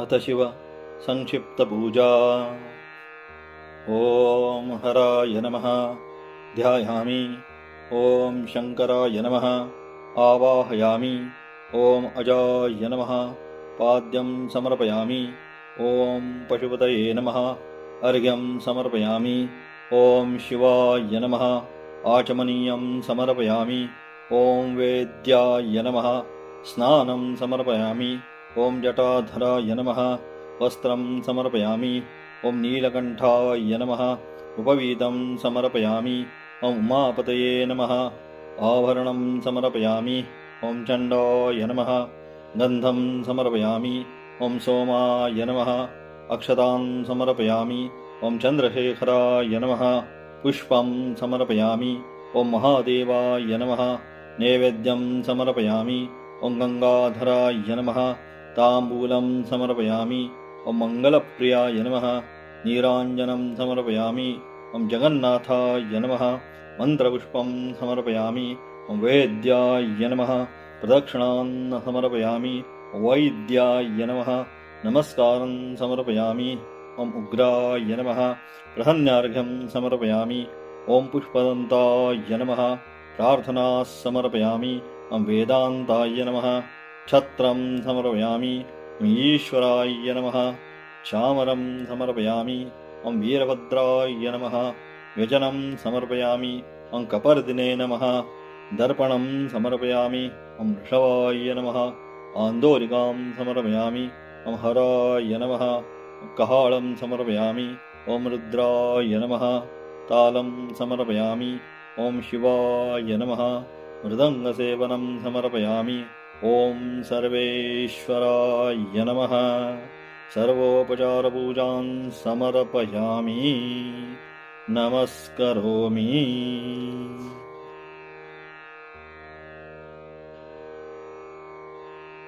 अथ शिव संक्षिप्तपूजा। ॐ हराय नमः ध्यायामि। ॐ शङ्कराय नमः आवाहयामि। ॐ अजाय नमः पाद्यं समर्पयामि। ॐ पशुपतये नमः अर्घ्यं समर्पयामि। ॐ शिवाय नमः आचमनीयं समर्पयामि। ॐ वेद्याय नमः स्नानं समर्पयामि। ॐ जटाधराय नमः वस्त्रं समर्पयामि। ॐ नीलकण्ठाय नमः उपवीतं समर्पयामि। ॐ उमापतये नमः आभरणं समर्पयामि। ॐ चण्डाय नमः गन्धं समर्पयामि। ॐ सोमाय नमः अक्षतां समर्पयामि। ॐ चन्द्रशेखराय नमः पुष्पं समर्पयामि। ॐ महादेवाय नमः नैवेद्यं समर्पयामि। ॐ गङ्गाधराय नमः ताम्बूलं समर्पयामि। ॐ मङ्गलप्रियाय नमः नीराञ्जनं समर्पयामि। ॐ जगन्नाथाय नमः मन्त्रपुष्पं समर्पयामि। ॐ वेद्याय नमः प्रदक्षिणान् समर्पयामि। वैद्याय नमः नमस्कारं समर्पयामि। ॐ उग्राय नमः प्रहन्यार्घ्यं समर्पयामि। ॐ पुष्पदन्ताय नमः प्रार्थना समर्पयामि। ॐ वेदान्ताय नमः छत्रं समर्पयामि। ॐ ईश्वराय नमः चामरं समर्पयामि। ॐ वीरभद्राय नमः व्यजनं समर्पयामि। ॐ कपर्दिने नमः दर्पणं समर्पयामि। ॐ वृषभाय नमः आन्दोलिकां समर्पयामि। ॐ हराय नमः कहाळं समर्पयामि। ॐ रुद्राय नमः तालं समर्पयामि। ॐ शिवाय नमः मृदङ्गसेवनं समर्पयामि। ॐ सर्वेश्वराय नमः सर्वोपचारपूजां समर्पयामि नमस्करोमि।